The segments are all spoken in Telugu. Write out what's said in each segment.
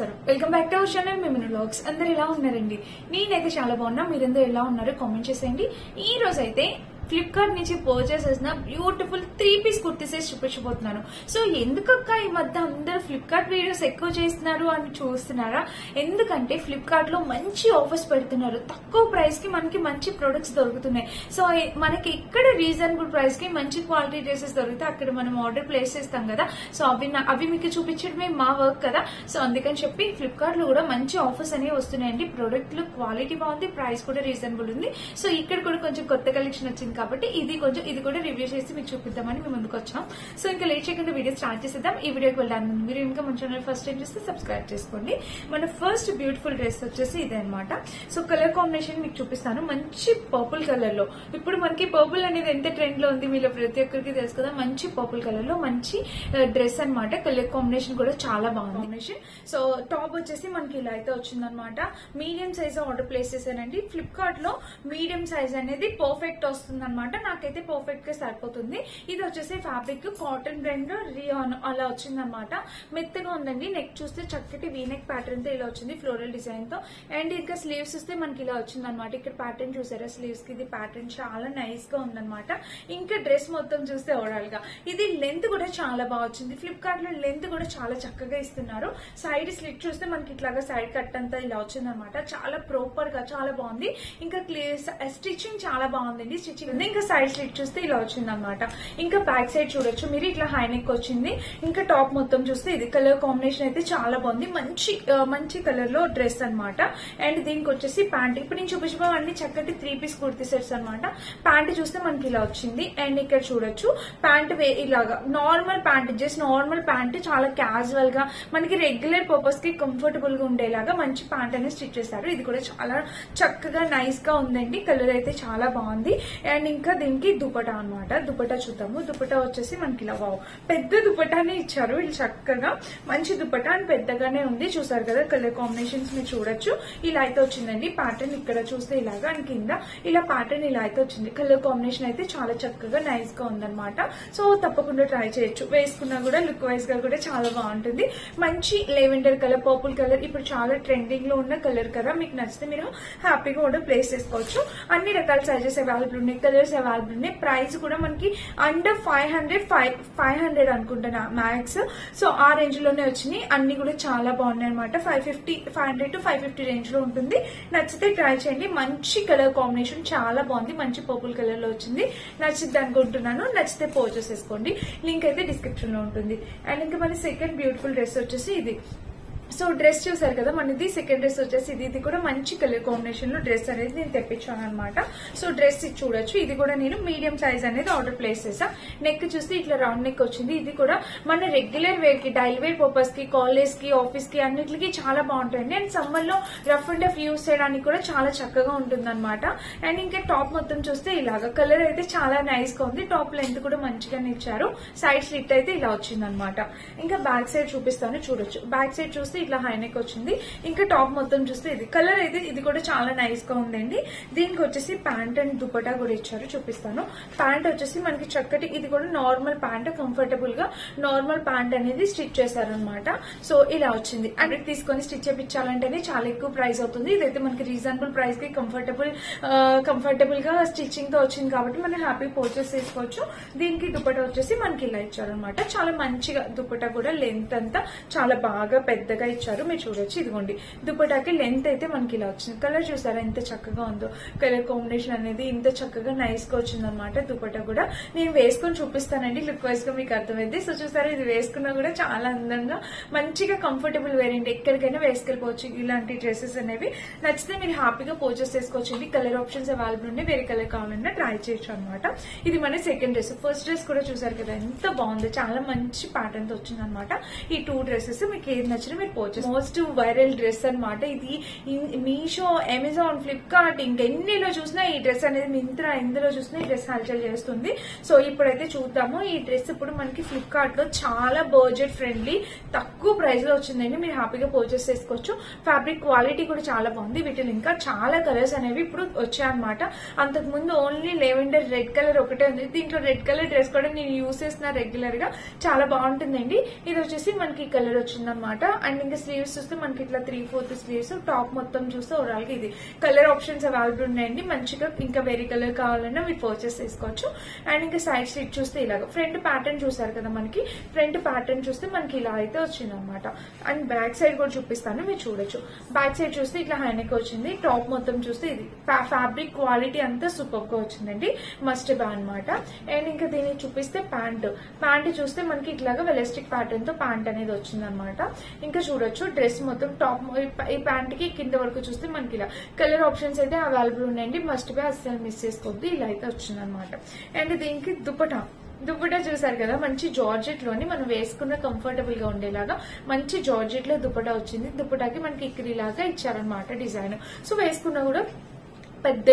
నమస్కారం, welcome back to our channel మిమిను వ్లాగ్స్. అందరు ఎలా ఉన్నారండి? నేనైతే చాలా బాగున్నా. మీరందరూ ఎలా ఉన్నారో కామెంట్ చేసేయండి. ఈ రోజు అయితే ఫ్లిప్కార్ట్ నుంచి పర్చేస్ చేసిన బ్యూటిఫుల్ 3-piece కుర్తీ సెట్స్ చూపించబోతున్నాను. సో ఎందుకక్క ఈ మధ్య అందరూ ఫ్లిప్కార్ట్ వీడియోస్ ఎక్కువ చేస్తున్నారు అని చూస్తున్నారా? ఎందుకంటే ఫ్లిప్కార్ట్ లో మంచి ఆఫర్స్ పెడుతున్నారు. తక్కువ ప్రైస్ కి మనకి మంచి ప్రొడక్ట్స్ దొరుకుతున్నాయి. సో మనకి ఇక్కడ రీజనబుల్ ప్రైస్ కి మంచి క్వాలిటీ డ్రెస్సెస్ దొరికితే అక్కడ మనం ఆర్డర్ ప్లేస్ చేస్తాం కదా. సో అవి మీకు చూపించడమే మా వర్క్ కదా. సో అందుకని చెప్పి ఫ్లిప్కార్ట్ లో కూడా మంచి ఆఫర్స్ అనేవి వస్తున్నాయండి. ప్రొడక్ట్ లో క్వాలిటీ బాగుంది, ప్రైస్ కూడా రీజనబుల్ ఉంది. సో ఇక్కడ కూడా కొంచెం కొత్త కలెక్షన్ వచ్చింది కాబట్టి ఇది కూడా రివ్యూ చేసి మీకు చూపిద్దామని మేము ముందుకు వచ్చాం. సో ఇంకా లేట్ చేయకుండా వీడియో స్టార్ట్ చేసేద్దాం. ఈ వీడియోకి వెళ్ళడానికి మీరు ఇంకా మన ఛానల్ ఫస్ట్ టైం చేస్తే సబ్స్క్రైబ్ చేసుకోండి. మన ఫస్ట్ బ్యూటిఫుల్ డ్రెస్ వచ్చేసి ఇదే అనమాట. సో కలర్ కాంబినేషన్ మీకు చూపిస్తాను. మంచి పర్పుల్ కలర్ లో, ఇప్పుడు మనకి పర్పుల్ అనేది ఎంత ట్రెండ్ లో ఉంది మీలో ప్రతి ఒక్కరికి తెలుసు కదా. మంచి పర్పుల్ కలర్ లో మంచి డ్రెస్ అనమాట. కలర్ కాంబినేషన్ కూడా చాలా బాగుంది. సో టాప్ వచ్చేసి మనకి ఇలా అయితే వచ్చిందనమాట. మీడియం సైజ్ ఆర్డర్ ప్లేస్ చేశానండి. ఫ్లిప్కార్ట్ లో మీడియం సైజ్ అనేది పర్ఫెక్ట్ వస్తుంది అనమాట. నాకైతే పర్ఫెక్ట్ గా సరిపోతుంది. ఇది వచ్చేసి ఫ్యాబ్రిక్ కాటన్ బ్రాండ్ రియాన్ అలా వచ్చింది అనమాట. మెత్తగా ఉందండి. నెక్ చూస్తే చక్కటి వీనెక్ ప్యాటర్న్ తో ఇలా వచ్చింది ఫ్లోరల్ డిజైన్ తో. అండ్ ఇంకా స్లీవ్స్ వస్తే మనకి ఇలా వచ్చింది అనమాట. ఇక్కడ ప్యాటర్న్ చూసారా స్లీవ్స్ కి? ఇది ప్యాటర్న్ చాలా నైస్ గా ఉందన్నమాట. ఇంకా డ్రెస్ మొత్తం చూస్తే ఓవరాల్ గా ఇది లెంత్ కూడా చాలా బాగా వచ్చింది. ఫ్లిప్కార్ట్ లో లెంత్ కూడా చాలా చక్కగా ఇస్తున్నారు. సైడ్ స్లిట్ చూస్తే మనకి ఇట్లాగా సైడ్ కట్ అంతా ఇలా వచ్చింది అనమాట. చాలా ప్రాపర్ గా చాలా బాగుంది. ఇంకా స్టిచ్చింగ్ చాలా బాగుందండి. స్టిచ్చింగ్ ఇంకా సైడ్ స్లిట్ చూస్తే ఇలా వచ్చింది అనమాట. ఇంకా బ్యాక్ సైడ్ చూడొచ్చు మీరు, ఇట్లా హై నెక్ వచ్చింది. ఇంకా టాప్ మొత్తం చూస్తే ఇది కలర్ కాంబినేషన్ అయితే చాలా బాగుంది. మంచి కలర్ లో డ్రెస్ అనమాట. అండ్ దీనికి వచ్చేసి ప్యాంట్, ఇప్పుడు నేను చూపించబో అన్ని చక్కటి 3-piece కుర్తీ సెట్స్ అనమాట. ప్యాంట్ చూస్తే మనకి ఇలా వచ్చింది. అండ్ ఇక్కడ చూడొచ్చు ప్యాంట్ ఇలాగా normal pant, just normal pant, చాలా క్యాజువల్ గా మనకి రెగ్యులర్ పర్పస్ కి కంఫర్టబుల్ గా ఉండేలాగా మంచి ప్యాంట్ అనేది స్టిచ్ చేశారు. ఇది కూడా చాలా చక్కగా నైస్ గా ఉందండి. కలర్ అయితే చాలా బాగుంది. అండ్ ఇంకా దీనికి దుపటా అనమాట. దుపటా చూద్దాము. దుపటా వచ్చేసి మనకి ఇలా వావ్ పెద్ద దుపటానే ఇచ్చారు. ఇది చక్కగా మంచి దుపటా అని పెద్దగానే ఉంది. చూసారు కదా కలర్ కాంబినేషన్స్ మీరు చూడొచ్చు. ఇలా అయితే వచ్చిందండి ప్యాటర్న్. ఇక్కడ చూస్తే ఇలాగా అండ్ కింద ఇలా ప్యాటర్న్ ఇలా అయితే వచ్చింది. కలర్ కాంబినేషన్ అయితే చాలా చక్కగా నైస్ గా ఉందన్నమాట. సో తప్పకుండా ట్రై చేయొచ్చు. వేసుకున్నా కూడా లుక్ వైజ్ గా కూడా చాలా బాగుంటుంది. మంచి లెవెండర్ కలర్, పర్పుల్ కలర్ ఇప్పుడు చాలా ట్రెండింగ్ లో ఉన్న కలర్ కదా. మీకు నచ్చితే మీరు హ్యాపీగా కూడా ప్లేస్ చేసుకోవచ్చు. అన్ని రకాల సైజెస్ అవైలబుల్ ఉన్నాయి, కలర్స్ అవైలబుల్ ఉన్నాయి. ప్రైస్ కూడా మనకి అండర్ 500 అనుకుంటున్నా మ్యాక్స్. సో ఆ రేంజ్ లోనే వచ్చినాయి. అన్ని కూడా చాలా బాగున్నాయి అనమాట. 500 to 550 రేంజ్ లో ఉంటుంది. నచ్చితే ట్రై చేయండి. మంచి కలర్ కాంబినేషన్ చాలా బాగుంది. మంచి పర్పుల్ కలర్ లో వచ్చింది. నచ్చితే అనుకుంటున్నాను. నచ్చితే పర్చేస్ చేసుకోండి. లింక్ అయితే డిస్క్రిప్షన్ లో ఉంటుంది. అండ్ ఇంకా మన సెకండ్ బ్యూటిఫుల్ డ్రెస్ వచ్చేసి ఇది. సో డ్రెస్ చూసారు కదా మనది సెకండ్ డ్రెస్ వచ్చేసి ఇది కూడా మంచి కలర్ కాంబినేషన్ లో డ్రెస్ అనేది నేను తెప్పించాను అనమాట. సో డ్రెస్ చూడొచ్చు. ఇది కూడా నేను మీడియం సైజ్ అనేది ఆర్డర్ ప్లేస్ చేసా. నెక్ చూస్తే ఇట్లా రౌండ్ నెక్ వచ్చింది. ఇది కూడా మన రెగ్యులర్ వేర్ కి, డైలీ వేర్ పర్పస్ కి, కాలేజ్ కి, ఆఫీస్ కి అన్నిటికీ చాలా బాగుంటుంది. అండ్ సమ్మర్ లో రఫ్ అండ్ టఫ్ యూస్ చేయడానికి కూడా చాలా చక్కగా ఉంటుంది అనమాట. అండ్ ఇంకా టాప్ మొత్తం చూస్తే ఇలాగా కలర్ అయితే చాలా నైస్ గా ఉంది. టాప్ లెంత్ కూడా మంచిగానే ఇచ్చారు. సైడ్ స్లిట్ అయితే ఇలా వచ్చింది అనమాట. ఇంకా బ్యాక్ సైడ్ చూపిస్తాను చూడొచ్చు. బ్యాక్ సైడ్ చూస్తే ఇట్లా హై నెక్ వచ్చింది. ఇంకా టాప్ మొత్తం చూస్తే ఇది కలర్ అయితే ఇది కూడా చాలా నైస్ గా ఉందండి. దీనికి వచ్చేసి ప్యాంట్ అండ్ దుపట్టా కూడా ఇచ్చారు. చూపిస్తాను. ప్యాంట్ వచ్చేసి మనకి చక్కటి, ఇది కూడా నార్మల్ ప్యాంట్, కంఫర్టబుల్ గా నార్మల్ ప్యాంట్ అనేది స్టిచ్ చేశారనమాట. సో ఇలా వచ్చింది. అండ్ తీసుకొని స్టిచ్ చేయించాలంటేనే చాలా ఎక్కువ ప్రైస్ అవుతుంది. ఇదైతే మనకి రీజనబుల్ ప్రైస్ కి కంఫర్టబుల్ గా స్టిచ్చింగ్ తో వచ్చింది కాబట్టి మనం హ్యాపీ పర్చేస్ చేసుకోవచ్చు. దీనికి దుపట్టా వచ్చేసి మనకి ఇలా ఇచ్చారనమాట. చాలా మంచిగా దుపట్టా కూడా లెంత్ అంతా చాలా బాగా పెద్దగా ఇచ్చారు. మీరు చూడొచ్చు. ఇదిగోండి దుపట్టాకి లెంత్ అయితే మనకి ఇలా వచ్చింది. కలర్ చూసారా ఎంత చక్కగా ఉందో. కలర్ కాంబినేషన్ అనేది ఇంత చక్కగా నైస్ గా వచ్చింది అనమాట. దుపట్టా కూడా నేను వేసుకొని చూపిస్తానండి. లుక్ వైజ్ గా మీకు అర్థమైంది. సో చూసారా ఇది వేసుకున్నా కూడా చాలా అందంగా మంచిగా కంఫర్టబుల్ వేరండి. ఎక్కడికైనా వేసుకెళ్ళిపోవచ్చు ఇలాంటి డ్రెస్సెస్ అనేవి. నచ్చితే మీరు హ్యాపీగా పర్చేస్ చేసుకోవచ్చు. కలర్ ఆప్షన్స్ అవైలబుల్ ఉన్నాయి. వేరే కలర్ కావాలన్నా ట్రై చేయొచ్చు అనమాట. ఇది మన సెకండ్ డ్రెస్. ఫస్ట్ డ్రెస్ కూడా చూసారు కదా ఎంత బాగుందో. చాలా మంచి ప్యాటర్న్ తో వచ్చింది అనమాట. ఈ 2 డ్రెస్సెస్ మీకు ఏది నచ్చినా మీరు పర్చేస్. మోస్ట్ వైరల్ డ్రెస్ అనమాట ఇది. మీషో, అమెజాన్, ఫ్లిప్కార్ట్ ఇంకెన్నిలో చూసినా ఈ డ్రెస్ అనేది, మింత్రా ఎందులో చూసినా ఈ డ్రెస్ హల్చల్ చేస్తుంది. సో ఇప్పుడైతే చూద్దాము. ఈ డ్రెస్ ఇప్పుడు మనకి ఫ్లిప్కార్ట్ లో చాలా బడ్జెట్ ఫ్రెండ్లీ తక్కువ ప్రైస్ లో వచ్చిందండి. మీరు హ్యాపీగా పర్చేస్ చేసుకోవచ్చు. ఫ్యాబ్రిక్ క్వాలిటీ కూడా చాలా బాగుంది. వీటిలో ఇంకా చాలా కలర్స్ అనేవి ఇప్పుడు వచ్చాయన్నమాట. అంతకు ముందు ఓన్లీ లెవెండర్ రెడ్ కలర్ ఒకటే ఉంది. దీంట్లో రెడ్ కలర్ డ్రెస్ కూడా నేను యూస్ చేస్తున్నా రెగ్యులర్ గా. చాలా బాగుంటుందండి. ఇది వచ్చేసి మనకి కలర్ వచ్చిందనమాట. అండ్ ఇంకా ఇంకా స్లీవ్స్ చూస్తే మనకి ఇట్లా 3/4 స్లీవ్స్, టాప్ మొత్తం చూస్తే ఓవరాల్ గా ఇది కలర్ ఆప్షన్స్ అవైలబుల్ ఉన్నాయండి. మంచిగా ఇంకా వేరే కలర్ కావాలన్నా మీరు పర్చేస్ చేసుకోవచ్చు. అండ్ ఇంకా సైడ్ స్లిట్ చూస్తే ఇలాగ ఫ్రంట్ ప్యాటర్న్ చూసారు కదా, మనకి ఫ్రంట్ ప్యాటర్న్ చూస్తే మనకి ఇలా అయితే వచ్చింది అనమాట. అండ్ బ్యాక్ సైడ్ కూడా చూపిస్తాను, మీరు చూడొచ్చు. బ్యాక్ సైడ్ చూస్తే ఇట్లా హైనెక్ వచ్చింది. టాప్ మొత్తం చూస్తే ఇది ఫ్యాబ్రిక్ క్వాలిటీ అంతా సూపర్ గా వచ్చిందండి, మస్ట్ బా అనమాట. అండ్ ఇంకా దీన్ని చూపిస్తే ప్యాంట్ చూస్తే మనకి ఇట్లాగా వెలాస్టిక్ ప్యాటర్న్ తో ప్యాంట్ అనేది వచ్చింది అనమాట. ఇంకా చూడొచ్చు డ్రెస్ మొత్తం టాప్ ఈ ప్యాంట్ కి కింద వరకు చూస్తే మనకి ఇలా కలర్ ఆప్షన్స్ అయితే అవైలబుల్ ఉన్నాయండి, మస్ట్ బి అస్సలు మిస్ చేసుకోవద్దు. ఇలా అయితే వచ్చింది అనమాట. అండ్ దీనికి దుపట్టా చూసారు కదా, మంచి జార్జెట్ లోని మనం వేసుకున్న కంఫర్టబుల్ గా ఉండేలాగా మంచి జార్జెట్ లో దుపట్టా వచ్చింది. దుపట్టాకి మనకి ఇక్కడి లాగా ఇచ్చారనమాట డిజైన్. సో వేసుకున్నా కూడా పెద్ద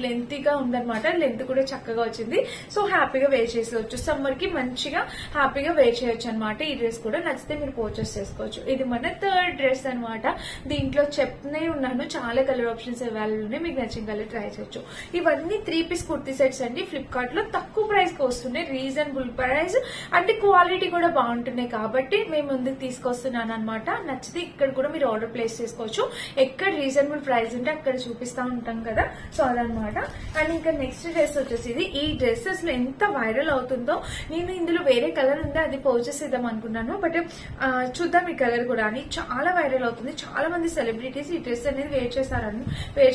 లెంతీగా ఉందన్నమాట, లెంత్ కూడా చక్కగా వచ్చింది. సో హ్యాపీగా వేర్ చేసుకోవచ్చు, సమ్మర్ కి మంచిగా హ్యాపీగా వేర్ చేయొచ్చు అనమాట. ఈ డ్రెస్ కూడా నచ్చితే మీరు పర్చేస్ చేసుకోవచ్చు. ఇది మన థర్డ్ డ్రెస్ అనమాట. దీంట్లో చెప్తూనే ఉన్నాను, చాలా కలర్ ఆప్షన్స్ అవైలబుల్ ఉన్నాయి, మీకు నచ్చిన కలర్ ట్రై చేయొచ్చు. ఇవన్నీ 3 పీస్ కుర్తీ సెట్స్ అండి. ఫ్లిప్కార్ట్ లో తక్కువ ప్రైస్ కి వస్తున్నాయి, రీజనబుల్ ప్రైస్ అంటే క్వాలిటీ కూడా బాగుంటున్నాయి కాబట్టి మేము ముందుకు తీసుకొస్తున్నాను అనమాట. నచ్చితే ఇక్కడ కూడా మీరు ఆర్డర్ ప్లేస్ చేసుకోవచ్చు. ఎక్కడ రీజనబుల్ ప్రైస్ ఉంటే అక్కడ చూపిస్తా ఉంటాం కదా, సో అదనమాట. అండ్ ఇంకా నెక్స్ట్ డ్రెస్ వచ్చేసి ఇది. ఈ డ్రెస్ అసలు ఎంత వైరల్ అవుతుందో, నేను ఇందులో వేరే కలర్ ఉందో అది పర్చేస్ చేద్దాం అనుకున్నాను, బట్ చూద్దాం ఈ కలర్ కూడా అని. చాలా వైరల్ అవుతుంది, చాలా మంది సెలబ్రిటీస్ ఈ డ్రెస్ అనేది వేర్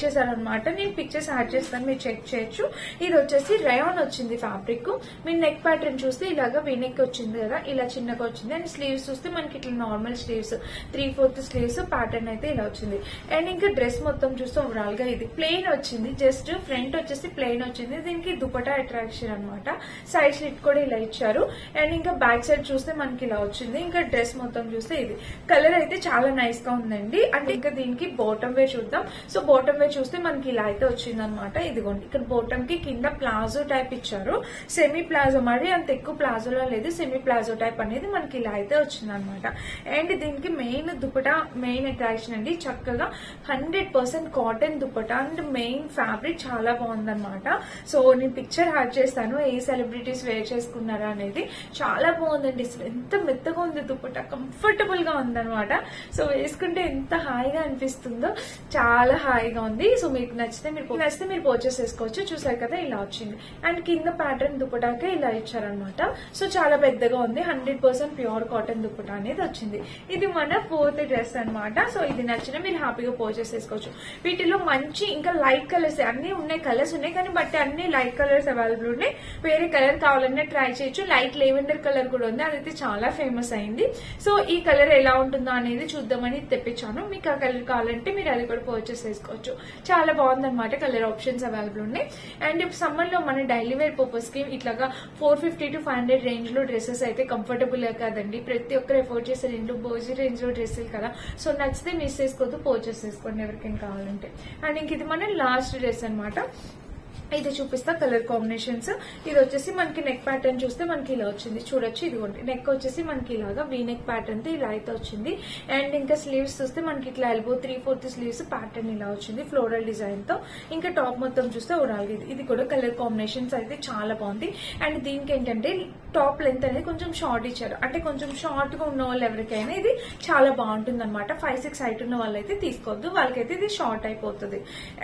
చేశారనమాట. నేను పిక్చర్స్ యాడ్ చేస్తాను, మీరు చెక్ చేయొచ్చు. ఇది వచ్చేసి రయాన్ వచ్చింది ఫ్యాబ్రిక్. మీరు నెక్ ప్యాటర్న్ చూస్తే ఇలాగా వీనెక్ వచ్చింది కదా, ఇలా చిన్నగా వచ్చింది. అండ్ స్లీవ్స్ చూస్తే మనకి ఇట్లా నార్మల్ స్లీవ్స్ 3/4 స్లీవ్స్ ప్యాటర్న్ అయితే ఇలా వచ్చింది. అండ్ ఇంకా డ్రెస్ మొత్తం చూస్తే ఓవరాల్ గా ఇది ప్లెయిన్ వచ్చింది, జస్ట్ ఫ్రంట్ వచ్చేసి ప్లెయిన్ వచ్చింది. దీనికి దుపట్టా అట్రాక్షన్ అనమాట. సైడ్ స్లిట్ కూడా ఇలా ఇచ్చారు. అండ్ ఇంకా బ్యాక్ సైడ్ చూస్తే మనకి ఇలా వచ్చింది. ఇంకా డ్రెస్ మొత్తం చూస్తే ఇది కలర్ అయితే చాలా నైస్ గా ఉందండి. అంటే ఇంకా దీనికి బాటమ్ వేర్ చూద్దాం. సో బాటమ్ వేర్ చూస్తే మనకి ఇలా అయితే వచ్చింది అనమాట. ఇదిగోండి, ఇక్కడ బాటమ్ కి కింద ప్లాజో టైప్ ఇచ్చారు. సెమీ ప్లాజో, మరి అంత ఎక్కువ ప్లాజోలా లేదు, సెమీ ప్లాజో టైప్ అనేది మనకి ఇలా అయితే వచ్చింది అనమాట. అండ్ దీనికి మెయిన్ దుపట్టా మెయిన్ అట్రాక్షన్ అండి. చక్కగా 100% cotton dupatta and main fabric చాలా బాగుందన్నమాట. సో నేను పిక్చర్ యాడ్ చేస్తాను, ఏ సెలబ్రిటీస్ వేర్ చేసుకున్నారా అనేది. చాలా బాగుందండి, ఎంత మెత్తగా ఉంది దుపట్టా, కంఫర్టబుల్ గా ఉందన్నమాట. సో వేసుకుంటే ఎంత హాయిగా అనిపిస్తుందో, చాలా హాయిగా ఉంది. సో మీకు నచ్చితే మీరు పర్చేస్ చేసుకోవచ్చు. చూసారు కదా, ఇలా వచ్చింది. అండ్ కింద ప్యాటర్న్ దుపట్టాకే ఇలా ఇచ్చారనమాట. సో చాలా పెద్దగా ఉంది, 100% ప్యూర్ కాటన్ దుపట్టా అనేది వచ్చింది. ఇది మన 4th డ్రెస్ అనమాట. సో ఇది నచ్చిన మీరు హ్యాపీగా పర్చేస్ చేసుకోవచ్చు. వీటిలో మంచి ఇంకా లైట్ కలర్స్ అన్ని ఉన్నాయి, కలర్స్ ఉన్నాయి కానీ బట్ అన్ని లైట్ కలర్స్ అవైలబుల్ ఉన్నాయి. వేరే కలర్ కావాలన్నా ట్రై చేయొచ్చు. లైట్ లెవెండర్ కలర్ కూడా ఉంది, అదైతే చాలా ఫేమస్ అయింది. సో ఈ కలర్ ఎలా ఉంటుందో అనేది చూద్దామని తెప్పించాను. మీకు ఆ కలర్ కావాలంటే మీరు అది కూడా పర్చేస్ చేసుకోవచ్చు. చాలా బాగుందన్నమాట, కలర్ ఆప్షన్స్ అవైలబుల్ ఉన్నాయి. అండ్ సమ్మర్ లో మన డైలీ వేర్ పర్పస్ కి ఇట్లాగా 450 to 500 రేంజ్ లో డ్రెస్సెస్ అయితే కంఫర్టబుల్ కదండి. ప్రతి ఒక్కరు ఎఫోర్డ్ చేసే బోజీ రేంజ్ లో డ్రెస్సులు కదా. సో నచ్చితే మిస్ చేసుకోవద్దు, పర్చేస్ చేసుకోండి ఎవరికైనా కావాలంటే. అండ్ ఇంక ఇది మన లాస్ట్ డ్రెస్ అనమాట. ఇది చూపిస్తా కలర్ కాంబినేషన్స్. ఇది వచ్చేసి మనకి నెక్ ప్యాటర్న్ చూస్తే మనకి ఇలా వచ్చింది, చూడొచ్చు. ఇదిగోండి, నెక్ వచ్చేసి మనకి ఇలాగా వీ నెక్ ప్యాటర్న్ తో ఇలా అయితే వచ్చింది. అండ్ ఇంకా స్లీవ్స్ చూస్తే మనకి ఇట్లా ఎల్బో 3/4 స్లీవ్స్ ప్యాటర్న్ ఇలా వచ్చింది ఫ్లోరల్ డిజైన్ తో. ఇంకా టాప్ మొత్తం చూస్తే ఓవరాల్ ఇది కూడా కలర్ కాంబినేషన్స్ అయితే చాలా బాగుంది. అండ్ దీనికి ఏంటంటే టాప్ లెంత్ అనేది కొంచెం షార్ట్ ఇచ్చారు, అంటే కొంచెం షార్ట్ గా ఉన్న వాళ్ళు ఎవరికైనా ఇది చాలా బాగుంటుంది అనమాట. 5'6" హైట్ ఉన్న వాళ్ళైతే తీసుకోవద్దు, వాళ్ళకైతే ఇది షార్ట్ అయిపోతుంది.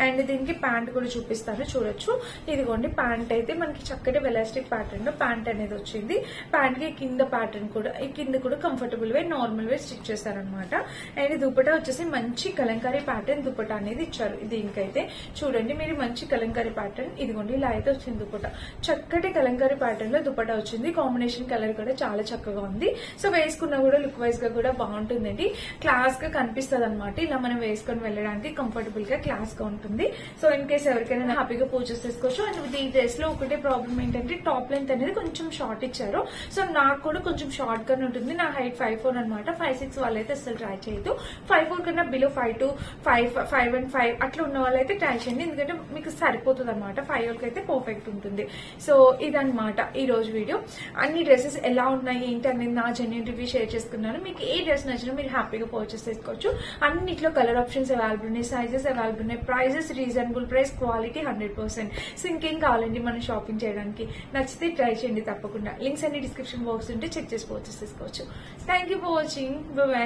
అండ్ దీనికి ప్యాంట్ కూడా చూపిస్తాను, చూడొచ్చు. ఇదిగోండి, ప్యాంట్ అయితే మనకి చక్కటి వెలాస్టిక్ ప్యాటర్న్ లో ప్యాంట్ అనేది వచ్చింది. ప్యాంట్ కి కింద ప్యాటర్న్ కూడా, ఈ కింద కూడా కంఫర్టబుల్ వే నార్మల్ వే స్టిచ్ చేశారనమాట. అండ్ దుపట్టా వచ్చేసి మంచి కలంకారీ ప్యాటర్న్ దుపట్టా అనేది ఇచ్చారు. దీనికైతే చూడండి మీరు, మంచి కలంకారీ ప్యాటర్న్. ఇదిగోండి, ఇలా అయితే వచ్చింది దుపట్టా. చక్కటి కలంకారీ ప్యాటర్న్ లో దుపట్టా వచ్చింది. కాంబినేషన్ కలర్ కూడా చాలా చక్కగా ఉంది. సో వేసుకున్నా కూడా లుక్ వైజ్ గా కూడా బాగుంటుందండి, క్లాస్ గా కనిపిస్తుంది అనమాట. ఇలా మనం వేసుకొని వెళ్ళడానికి కంఫర్టబుల్ గా క్లాస్ గా ఉంటుంది. సో ఇన్ కేస్ ఎవరికైనా హ్యాపీగా పర్చేస్ చేసుకోవచ్చు. అండ్ ఈ డ్రెస్ లో ఒకటే ప్రాబ్లం ఏంటంటే టాప్ లెంత్ అనేది కొంచెం షార్ట్ ఇచ్చారు. సో నాకు కూడా కొంచెం షార్ట్ గానే ఉంటుంది. నా హైట్ 5'4" అనమాట. 5'6" వాళ్ళైతే అసలు ట్రై చేయొద్దు. 5'4" కన్నా బిలో 5'2", 5'5" అట్లా ఉన్న వాళ్ళైతే ట్రై చేయండి, ఎందుకంటే మీకు సరిపోతుంది అనమాట. 5 వాళ్ళకి అయితే పర్ఫెక్ట్ ఉంటుంది. సో ఇదన్నమాట ఈ రోజు వీడియో. అన్ని డ్రెస్సెస్ ఎలా ఉన్నాయి ఏంటి అనేది నా జెన్యూన్ రివ్యూ షేర్ చేసుకున్నాను. మీకు ఏ డ్రెస్ నచ్చినా మీరు హ్యాపీగా పర్చేస్ చేసుకోవచ్చు. అన్నిట్లో కలర్ ఆప్షన్స్ అవైలబుల్ ఉన్నాయి, సైజెస్ అవైలబుల్ ఉన్నాయి, prices reasonable price, quality 100%. So ఇంకేం కావాలండి మనం షాపింగ్ చేయడానికి? నచ్చితే ట్రై చేయండి తప్పకుండా. లింక్స్ అన్ని డిస్క్రిప్షన్ బాక్స్ ఉంటే చెక్ చేసి పర్చేస్ చేసుకోవచ్చు. Thank you for watching. By.